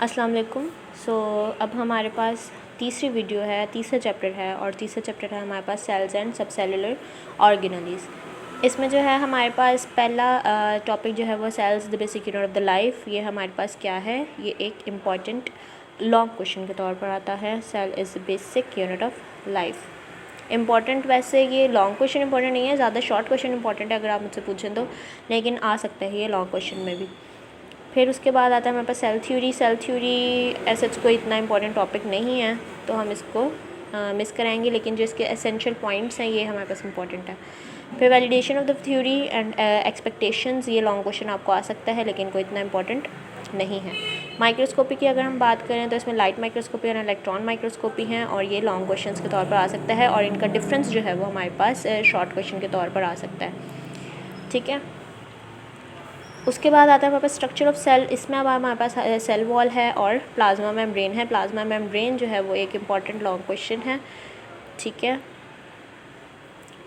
अस्सलाम वालेकुम। अब हमारे पास तीसरी वीडियो है, तीसरा चैप्टर है और तीसरा चैप्टर है हमारे पास सेल्स एंड सबसेलुलर ऑर्गेनेलीज़। इसमें जो है हमारे पास पहला टॉपिक जो है वो cells the basic unit of the life. ये हमारे पास क्या है, ये एक इम्पॉर्टेंट लॉन्ग क्वेश्चन के तौर पर आता है। Cell is the basic unit of life. Important वैसे ये लॉन्ग क्वेश्चन इंपॉर्टेंट नहीं है, ज़्यादा शॉर्ट क्वेश्चन इंपॉर्टेंट है अगर आप मुझसे पूछें तो, लेकिन आ सकता है ये लॉन्ग क्वेश्चन में भी। फिर उसके बाद आता है हमारे पास सेल थ्योरी। सेल थ्योरी ऐसा कोई इतना इंपॉर्टेंट टॉपिक नहीं है तो हम इसको मिस कराएंगे, लेकिन जो इसके एसेंशियल पॉइंट्स हैं ये हमारे पास इंपॉर्टेंट है। फिर validation of the theory and expectations, ये लॉन्ग क्वेश्चन आपको आ सकता है लेकिन कोई इतना इंपॉर्टेंट नहीं है। माइक्रोस्कोपी की अगर हम बात करें तो इसमें लाइट माइक्रोस्कोपी और इलेक्ट्रॉन माइक्रोस्कोपी हैं और ये लॉन्ग क्वेश्चन के तौर पर आ सकता है और इनका डिफरेंस जो है वो हमारे पास शॉर्ट क्वेश्चन के तौर पर आ सकता है। ठीक है, उसके बाद आता है हमारे पास स्ट्रक्चर ऑफ सेल। इसमें अब हमारे पास सेल वॉल है और प्लाज्मा मेम्ब्रेन है। प्लाज्मा मेम्ब्रेन जो है वो एक इम्पॉर्टेंट लॉन्ग क्वेश्चन है। ठीक है,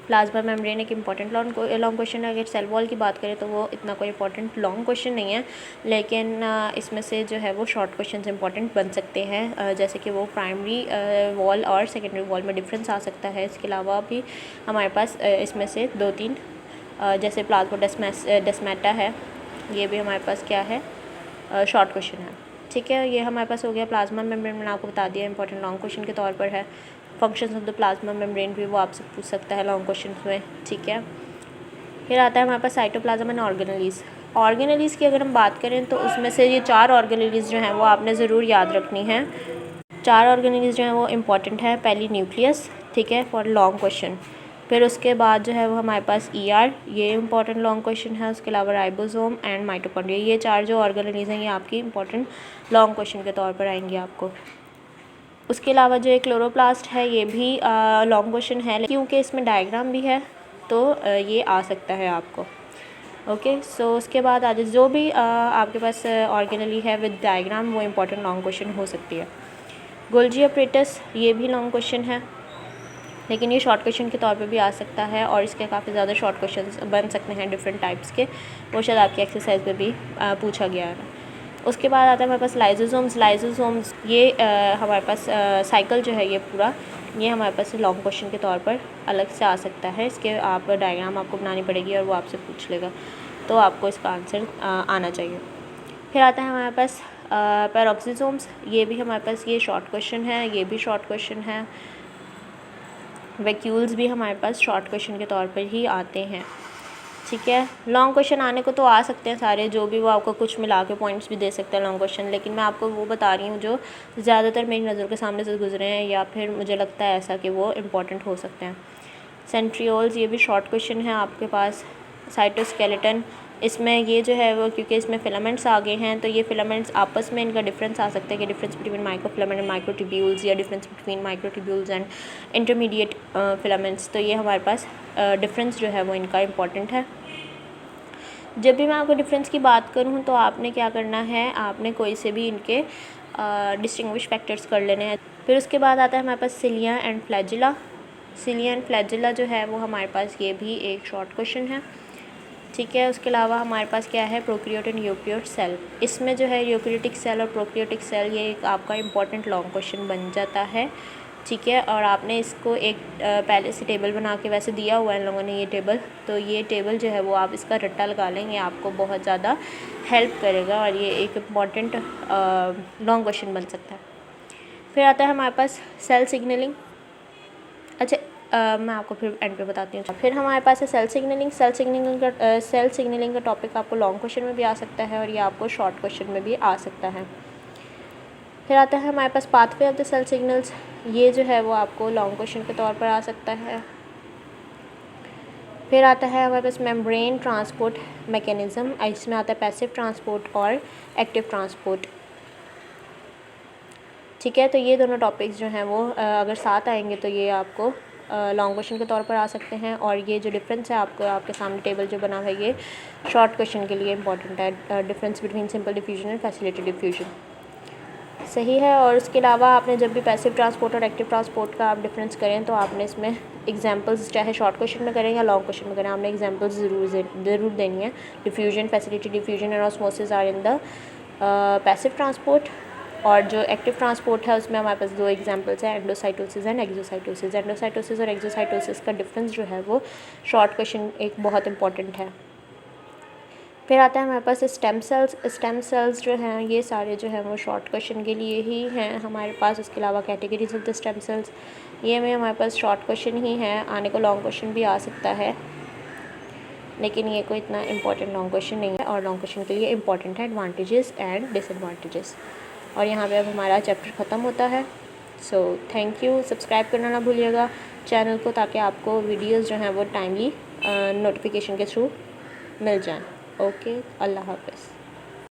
प्लाज्मा मेम्ब्रेन एक इम्पॉर्टेंट लॉन्ग क्वेश्चन है। अगर सेल वॉल की बात करें तो वो इतना कोई इंपॉर्टेंट लॉन्ग क्वेश्चन नहीं है, लेकिन इसमें से जो है वो शॉर्ट क्वेश्चन इंपॉर्टेंट बन सकते हैं, जैसे कि वो प्राइमरी वॉल और सेकेंडरी वॉल में डिफरेंस आ सकता है। इसके अलावा भी हमारे पास इसमें से 2-3 जैसे प्लाज्मोडेस्माटा है, ये भी हमारे पास क्या है, शॉर्ट क्वेश्चन है। ठीक है, ये हमारे पास हो गया प्लाज्मा मेम्ब्रेन, मैंने आपको बता दिया इंपॉर्टेंट लॉन्ग क्वेश्चन के तौर पर है। Functions of the plasma membrane भी वो आपसे पूछ सकता है लॉन्ग क्वेश्चन में। ठीक है, फिर आता है हमारे पास साइटोप्लाज्म एंड ऑर्गेनेलीज़। ऑर्गेनेलीज़ की अगर हम बात करें तो उसमें से ये 4 ऑर्गेनेलीज़ जो हैं वो आपने ज़रूर याद रखनी है। 4 ऑर्गेनेलीज़ जो हैं वो इम्पॉर्टेंट है। पहली न्यूक्लियस, ठीक है, फॉर लॉन्ग क्वेश्चन। फिर उसके बाद जो है वो हमारे पास ER, ये इंपॉर्टेंट लॉन्ग क्वेश्चन है। उसके अलावा राइबोसोम एंड माइटोकॉन्ड्रिया, ये 4 जो ऑर्गेनेलीज़ हैं ये आपकी इंपॉर्टेंट लॉन्ग क्वेश्चन के तौर पर आएंगे आपको। उसके अलावा जो एक क्लोरोप्लास्ट है ये भी लॉन्ग क्वेश्चन है, क्योंकि इसमें डायग्राम भी है तो ये आ सकता है आपको। ओके, सो उसके बाद आज जो भी आपके पास ऑर्गेनली है विद डायग्राम वो इंपॉर्टेंट लॉन्ग क्वेश्चन हो सकती है। गोल्जी अपरेटस, ये भी लॉन्ग क्वेश्चन है लेकिन ये शॉर्ट क्वेश्चन के तौर पे भी आ सकता है और इसके काफ़ी ज़्यादा शॉर्ट क्वेश्चंस बन सकते हैं डिफरेंट टाइप्स के, वो शायद आपकी एक्सरसाइज में भी पूछा गया है। उसके बाद आता है हमारे पास लाइजोसोम्स, ये हमारे पास साइकिल जो है ये पूरा, ये हमारे पास लॉन्ग क्वेश्चन के तौर पर अलग से आ सकता है। इसके आप डायग्राम आपको बनानी पड़ेगी और वो आपसे पूछ लेगा, तो आपको इसका आंसर आना चाहिए। फिर आता है हमारे पास पैरोक्सिसोम्स, ये भी हमारे पास ये शॉर्ट क्वेश्चन है, ये भी शॉर्ट क्वेश्चन है। वैक्यूल्स भी हमारे पास शॉर्ट क्वेश्चन के तौर पर ही आते हैं। ठीक है, लॉन्ग क्वेश्चन आने को तो आ सकते हैं सारे, जो भी वो आपको कुछ मिला के पॉइंट्स भी दे सकते हैं लॉन्ग क्वेश्चन, लेकिन मैं आपको वो बता रही हूँ जो ज़्यादातर मेरी नज़र के सामने से गुजरे हैं या फिर मुझे लगता है ऐसा कि वो इम्पॉर्टेंट हो सकते हैं। सेंट्रियोल्स, ये भी शॉर्ट क्वेश्चन है आपके पास। साइटोस्केलेटन, इसमें ये जो है वो क्योंकि इसमें फिलामेंट्स आ गए हैं तो ये फिलामेंट्स आपस में इनका डिफरेंस आ सकता है कि difference between microfilament and microtubules या difference between microtubules and intermediate filaments, तो ये हमारे पास डिफरेंस जो है वो इनका इम्पॉर्टेंट है। जब भी मैं आपको डिफरेंस की बात करूँ तो आपने क्या करना है, आपने कोई से भी इनके डिस्टिंग्विश फैक्टर्स कर लेने हैं। फिर उसके बाद आता है हमारे पास cilia and flagella. Cilia and flagella जो है वो हमारे पास ये भी एक शॉर्ट क्वेश्चन है। ठीक है, उसके अलावा हमारे पास क्या है, प्रोकैरियोट एंड यूकैरियोट सेल। इसमें जो है यूकैरियोटिक सेल और प्रोकैरियोटिक सेल ये एक आपका इंपॉर्टेंट लॉन्ग क्वेश्चन बन जाता है। ठीक है, और आपने इसको एक पहले से टेबल बना के वैसे दिया हुआ है इन लोगों ने ये टेबल, तो ये टेबल जो है वो आप इसका रट्टा लगा लें, ये आपको बहुत ज़्यादा हेल्प करेगा और ये एक इम्पॉर्टेंट लॉन्ग क्वेश्चन बन सकता है। फिर आता है हमारे पास सेल सिग्नलिंग। अच्छा, मैं आपको फिर एंड पे बताती हूँ। फिर हमारे पास है सेल सिग्नलिंग का टॉपिक आपको लॉन्ग क्वेश्चन में भी आ सकता है और ये आपको शॉर्ट क्वेश्चन में भी आ सकता है। फिर आता है हमारे पास pathway of the cell signals, ये जो है वो आपको लॉन्ग क्वेश्चन के तौर पर आ सकता है। फिर आता है हमारे पास मेम्ब्रेन ट्रांसपोर्ट मैकेनिज़्म, इसमें आता है पैसिव ट्रांसपोर्ट और एक्टिव ट्रांसपोर्ट। ठीक है, तो ये दोनों टॉपिक्स जो हैं वो अगर साथ आएंगे तो ये आपको लॉन्ग क्वेश्चन के तौर पर आ सकते हैं और ये जो डिफरेंस है आपको आपके सामने टेबल जो बना हुआ है ये शॉर्ट क्वेश्चन के लिए इंपॉर्टेंट है, difference between simple diffusion and facilitated diffusion. सही है, और उसके अलावा आपने जब भी पैसिव ट्रांसपोर्ट और एक्टिव ट्रांसपोर्ट का आप डिफरेंस करें तो आपने इसमें एग्जांपल्स चाहे शॉर्ट क्वेश्चन में करें या लॉन्ग क्वेश्चन में करें, आपने एग्जांपल्स ज़रूर देनी है। Diffusion, facilitated diffusion and osmosis are in the passive transport और जो एक्टिव ट्रांसपोर्ट है उसमें हमारे पास 2 एग्जांपल्स हैं, एंडोसाइटोसिस एंड एक्सोसाइटोसिस। एंडोसाइटोसिस और एक्सोसाइटोसिस का डिफरेंस जो है वो शॉर्ट क्वेश्चन एक बहुत इंपॉर्टेंट है। फिर आता है हमारे पास स्टेम सेल्स। स्टेम सेल्स जो हैं ये सारे जो हैं वो शॉर्ट क्वेश्चन के लिए ही हैं हमारे पास। उसके अलावा categories of the stem cells ये में हमारे पास शॉर्ट क्वेश्चन ही है, आने को लॉन्ग क्वेश्चन भी आ सकता है, लेकिन ये कोई इतना इंपॉर्टेंट लॉन्ग क्वेश्चन नहीं है। और लॉन्ग क्वेश्चन के लिए इंपॉर्टेंट है एडवांटेजेस एंड डिसएडवांटेजेस। और यहाँ पे अब हमारा चैप्टर ख़त्म होता है। So thank you. सब्सक्राइब करना ना भूलिएगा चैनल को, ताकि आपको वीडियोस जो हैं वो टाइमली नोटिफिकेशन के थ्रू मिल जाएं। ओके, अल्लाह हाफ़िज़।